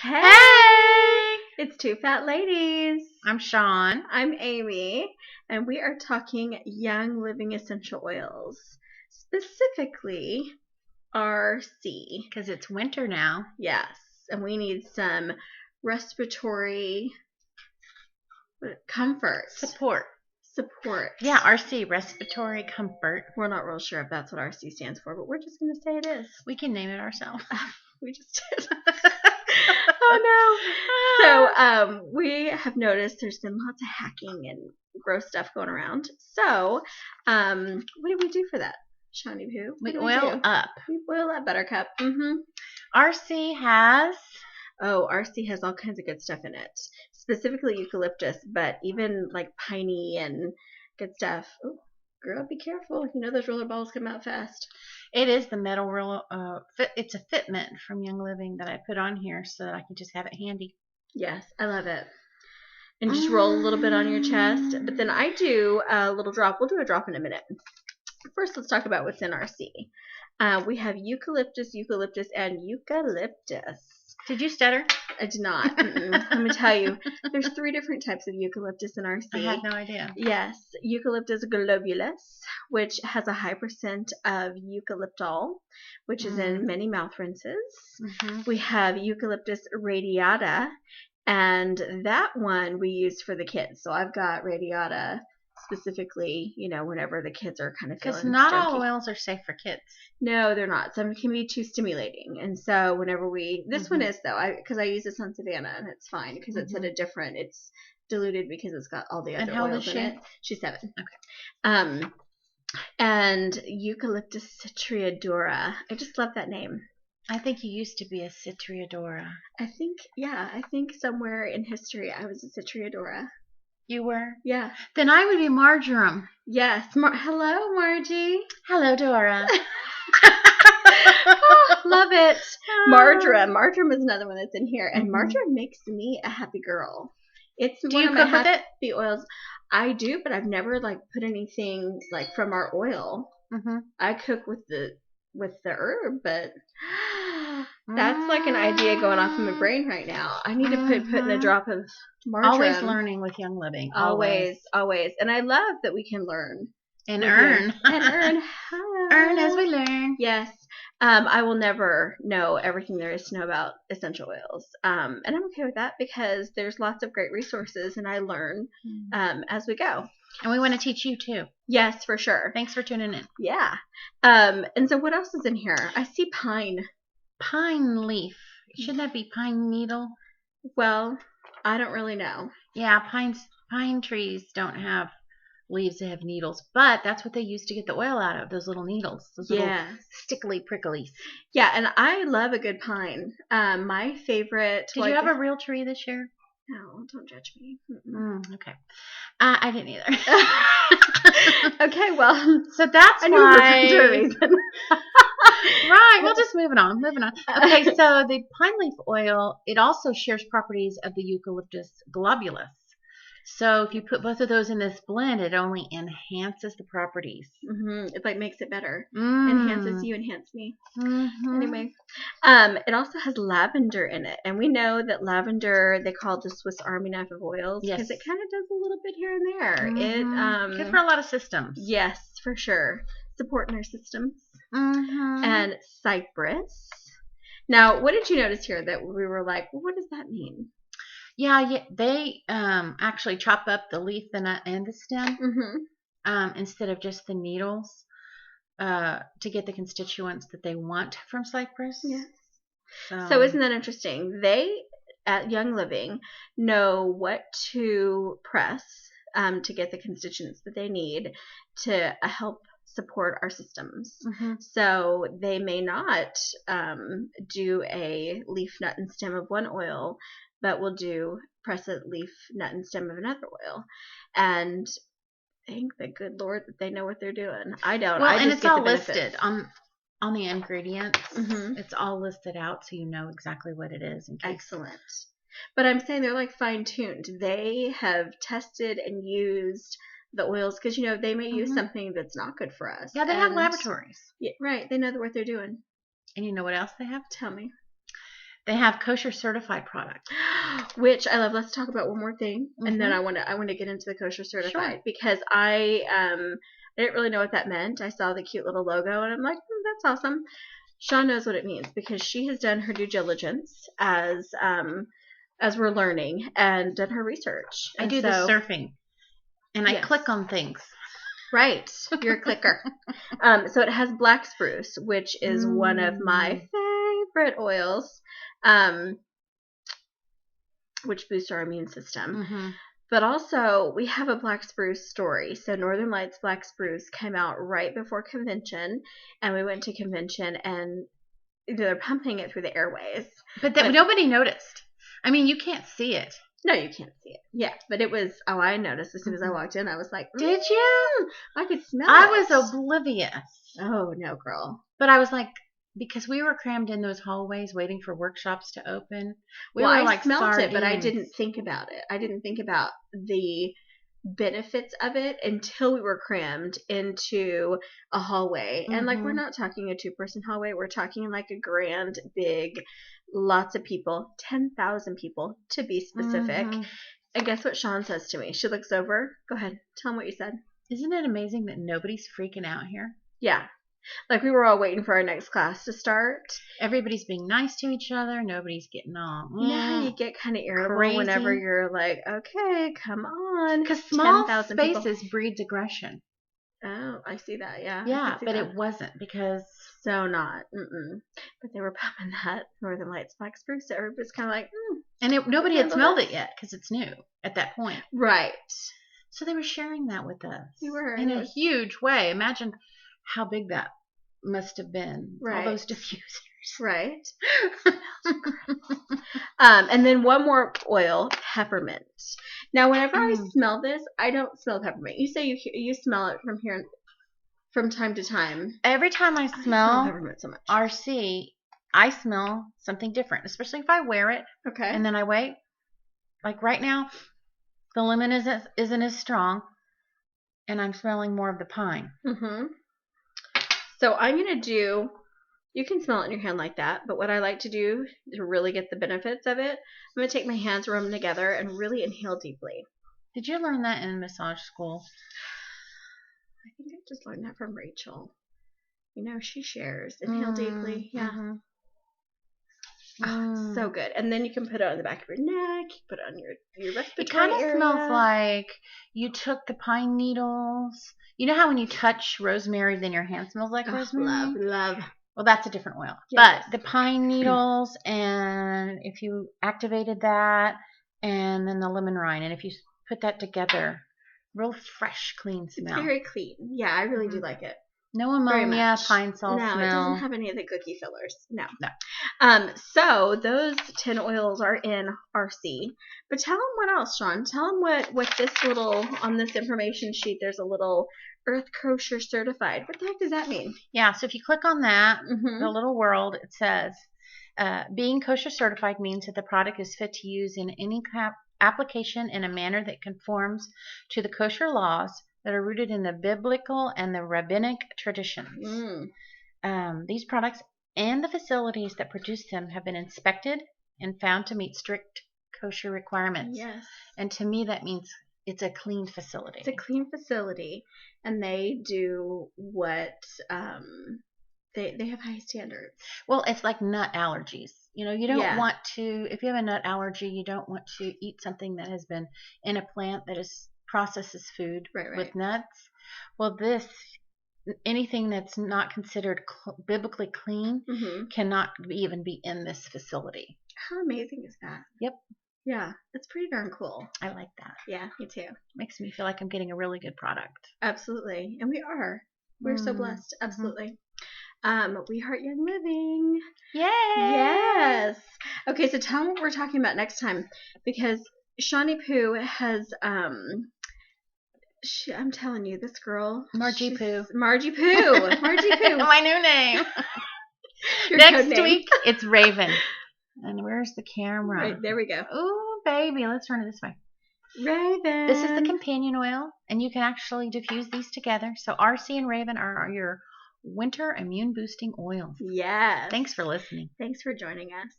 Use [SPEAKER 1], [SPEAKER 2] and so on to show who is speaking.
[SPEAKER 1] Hey!
[SPEAKER 2] It's Two Fat Ladies.
[SPEAKER 1] I'm Sean.
[SPEAKER 2] I'm Amy, and we are talking Young Living essential oils, specifically RC.
[SPEAKER 1] Because it's winter now.
[SPEAKER 2] Yes, and we need some respiratory comfort.
[SPEAKER 1] Support.
[SPEAKER 2] Yeah,
[SPEAKER 1] RC, respiratory comfort.
[SPEAKER 2] We're not real sure if that's what RC stands for, but we're just going to say it is.
[SPEAKER 1] We can name it ourselves.
[SPEAKER 2] We just did. Oh no. So we have noticed there's been lots of hacking and gross stuff going around. So what do we do for that, Shawnee Poo?
[SPEAKER 1] We oil up.
[SPEAKER 2] We boil up, Buttercup.
[SPEAKER 1] RC has
[SPEAKER 2] all kinds of good stuff in it. Specifically eucalyptus, but even like piney and good stuff. Oh, girl, be careful. You know those roller balls come out fast.
[SPEAKER 1] It is the metal roller. It's a fitment from Young Living that I put on here so that I can just have it handy.
[SPEAKER 2] Yes, I love it. And just roll a little bit on your chest. But then I do a little drop. We'll do a drop in a minute. First, let's talk about what's in RC. We have eucalyptus, and eucalyptus.
[SPEAKER 1] Did you stutter?
[SPEAKER 2] I did not. Let me tell you, there's 3 different types of eucalyptus in RC.
[SPEAKER 1] I had no idea.
[SPEAKER 2] Yes, Eucalyptus globulus, which has a high percent of eucalyptol, which is in many mouth rinses. We have Eucalyptus radiata, and that one we use for the kids. So I've got radiata specifically, whenever the kids are kind of feeling
[SPEAKER 1] Because not
[SPEAKER 2] junky.
[SPEAKER 1] all oils are safe for kids.
[SPEAKER 2] No, they're not. Some can be too stimulating. And so whenever this one is, though, because I use this on Savannah, and it's fine because it's at a different, it's diluted because it's got all the other oils in it. She's 7.
[SPEAKER 1] Okay.
[SPEAKER 2] And Eucalyptus citriodora. I just love that name.
[SPEAKER 1] I think you used to be a citriodora.
[SPEAKER 2] I think somewhere in history I was a citriodora.
[SPEAKER 1] You were?
[SPEAKER 2] Yeah.
[SPEAKER 1] Then I would be marjoram.
[SPEAKER 2] Yes. Hello, Margie.
[SPEAKER 1] Hello, Dora.
[SPEAKER 2] Oh, love it. Marjoram. Marjoram is another one that's in here. And marjoram makes me a happy girl. It's one of my happy oils. I do, but I've never put anything from our oil. I cook with the herb, but that's an idea going off in my brain right now. I need to put in a drop of marjoram.
[SPEAKER 1] Always learning with Young Living.
[SPEAKER 2] Always. And I love that we can learn.
[SPEAKER 1] And earn. Earn as we learn.
[SPEAKER 2] Yes. I will never know everything there is to know about essential oils. And I'm okay with that because there's lots of great resources and I learn as we go.
[SPEAKER 1] And we want to teach you too.
[SPEAKER 2] Yes, for sure.
[SPEAKER 1] Thanks for tuning in.
[SPEAKER 2] Yeah. And so what else is in here? I see pine.
[SPEAKER 1] Pine leaf. Shouldn't that be pine needle?
[SPEAKER 2] Well, I don't really know.
[SPEAKER 1] Yeah, pine trees don't have leaves that have needles, but that's what they use to get the oil out of, those little needles. Those little stickly pricklies.
[SPEAKER 2] Yeah, and I love a good pine. My favorite.
[SPEAKER 1] Did you have a real tree this year?
[SPEAKER 2] No, don't judge me.
[SPEAKER 1] Okay. I didn't either.
[SPEAKER 2] Okay, well.
[SPEAKER 1] So that's why. Right,
[SPEAKER 2] well,
[SPEAKER 1] just moving on. Okay, so the pine leaf oil, it also shares properties of the Eucalyptus globulus. So if you put both of those in this blend, it only enhances the properties.
[SPEAKER 2] It makes it better. Enhances you, enhance me. Anyway, it also has lavender in it, and we know that lavender they call it the Swiss Army knife of oils because it kind of does a little bit here and there.
[SPEAKER 1] Good for a lot of systems.
[SPEAKER 2] Yes, for sure. Supporting our systems. And cypress. Now, what did you notice here that we were like, well, what does that mean?
[SPEAKER 1] Yeah, they actually chop up the leaf, the nut, and the stem instead of just the needles to get the constituents that they want from cypress.
[SPEAKER 2] Yes. So isn't that interesting? They, at Young Living, know what to press to get the constituents that they need to help support our systems. So they may not do a leaf, nut, and stem of one oil, but we'll do press a leaf, nut, and stem of another oil. And thank the good Lord that they know what they're doing. I don't.
[SPEAKER 1] Well, and it's all listed on the ingredients. It's all listed out so you know exactly what it is.
[SPEAKER 2] Excellent. But I'm saying they're fine-tuned. They have tested and used the oils because, they may use something that's not good for us.
[SPEAKER 1] Yeah, they have laboratories.
[SPEAKER 2] Yeah, right. They know what they're doing.
[SPEAKER 1] And you know what else they have?
[SPEAKER 2] Tell me.
[SPEAKER 1] They have kosher certified products,
[SPEAKER 2] which I love. Let's talk about one more thing, and then I want to get into the kosher certified because I didn't really know what that meant. I saw the cute little logo, and I'm like, that's awesome. Shawn knows what it means because she has done her due diligence as we're learning and done her research.
[SPEAKER 1] I do the surfing, and I click on things.
[SPEAKER 2] Right, you're a clicker. So it has black spruce, which is one of my favorite oils, which boosts our immune system. But also, we have a black spruce story. So Northern Lights Black Spruce came out right before convention, and we went to convention, and they're pumping it through the airways.
[SPEAKER 1] But nobody noticed. I mean, you can't see it.
[SPEAKER 2] No, you can't see it. Yeah, but it was, I noticed as soon as I walked in. I was like,
[SPEAKER 1] did you?
[SPEAKER 2] I could smell it.
[SPEAKER 1] I was oblivious.
[SPEAKER 2] Oh, no, girl.
[SPEAKER 1] But I was like, because we were crammed in those hallways waiting for workshops to open.
[SPEAKER 2] I smelled it, but I didn't think about it. I didn't think about the benefits of it until we were crammed into a hallway. And we're not talking a 2-person hallway. We're talking like a grand, big, lots of people, 10,000 people to be specific. And guess what Shawn says to me? She looks over. Go ahead. Tell him what you said.
[SPEAKER 1] Isn't it amazing that nobody's freaking out here?
[SPEAKER 2] Yeah. Like we were all waiting for our next class to start.
[SPEAKER 1] Everybody's being nice to each other. Nobody's getting all.
[SPEAKER 2] You know how you get kind of irritable whenever you're like, okay, come on.
[SPEAKER 1] Because small spaces breeds aggression.
[SPEAKER 2] Oh, I see that. Yeah.
[SPEAKER 1] Yeah, but it wasn't because.
[SPEAKER 2] So not. But they were pumping that Northern Lights Black Spruce. So everybody's kind of like,
[SPEAKER 1] And nobody had smelled it yet because it's new at that point.
[SPEAKER 2] Right.
[SPEAKER 1] So they were sharing that with us.
[SPEAKER 2] They were.
[SPEAKER 1] In a huge way. Imagine how big that must have been.
[SPEAKER 2] Right.
[SPEAKER 1] All those diffusers.
[SPEAKER 2] Right. And then one more oil, peppermint. Now, whenever I smell this, I don't smell peppermint. You say you smell it from here from time to time.
[SPEAKER 1] Every time I smell
[SPEAKER 2] peppermint so much.
[SPEAKER 1] RC, I smell something different, especially if I wear it.
[SPEAKER 2] Okay.
[SPEAKER 1] And then I wait. Like right now, the lemon isn't as strong, and I'm smelling more of the pine.
[SPEAKER 2] So I'm going to do, you can smell it in your hand like that, but what I like to do to really get the benefits of it, I'm going to take my hands, rub them together, and really inhale deeply.
[SPEAKER 1] Did you learn that in massage school?
[SPEAKER 2] I think I just learned that from Rachel. You know, she shares. Inhale deeply. Yeah. So good. And then you can put it on the back of your neck, put it on your respiratory
[SPEAKER 1] It kind of
[SPEAKER 2] area.
[SPEAKER 1] smells like you took the pine needles. You know how when you touch rosemary, then your hand smells like rosemary?
[SPEAKER 2] Love.
[SPEAKER 1] Well, that's a different oil.
[SPEAKER 2] Yes.
[SPEAKER 1] But the pine needles, and if you activated that, and then the lemon rind, and if you put that together, real fresh, clean smell.
[SPEAKER 2] It's very clean. Yeah, I really do like it.
[SPEAKER 1] No ammonia, pine salt smell.
[SPEAKER 2] No, it doesn't have any of the cookie fillers. No. So those 10 oils are in RC. But tell them what else, Shawn. Tell them what this little, on this information sheet, there's a little Earth Kosher Certified. What the heck does that mean?
[SPEAKER 1] Yeah, so if you click on that, the little world, it says, being kosher certified means that the product is fit to use in any application in a manner that conforms to the kosher laws that are rooted in the biblical and the rabbinic traditions. These products and the facilities that produce them have been inspected and found to meet strict kosher requirements.
[SPEAKER 2] Yes.
[SPEAKER 1] And to me, that means it's a clean facility.
[SPEAKER 2] It's a clean facility, and they do what they have high standards.
[SPEAKER 1] Well, it's like nut allergies. You know, you don't want to, if you have a nut allergy, you don't want to eat something that has been in a plant that processes food with nuts. Well, anything that's not considered biblically clean cannot even be in this facility.
[SPEAKER 2] How amazing is that?
[SPEAKER 1] Yep.
[SPEAKER 2] Yeah, it's pretty darn cool.
[SPEAKER 1] I like that.
[SPEAKER 2] Yeah, me too.
[SPEAKER 1] Makes me feel like I'm getting a really good product.
[SPEAKER 2] Absolutely. And we are. We're so blessed. Absolutely. We Heart Young Living.
[SPEAKER 1] Yay!
[SPEAKER 2] Yes. Okay, so tell them what we're talking about next time, because Shani Poo has I'm telling you, this girl,
[SPEAKER 1] Margie Poo.
[SPEAKER 2] Margie Poo. Margie Poo.
[SPEAKER 1] My new name. Next week, it's Raven. And where's the camera?
[SPEAKER 2] Right, there we go.
[SPEAKER 1] Oh, baby. Let's turn it this way.
[SPEAKER 2] Raven.
[SPEAKER 1] This is the companion oil, and you can actually diffuse these together. So RC and Raven are your winter immune boosting oils.
[SPEAKER 2] Yes.
[SPEAKER 1] Thanks for listening.
[SPEAKER 2] Thanks for joining us.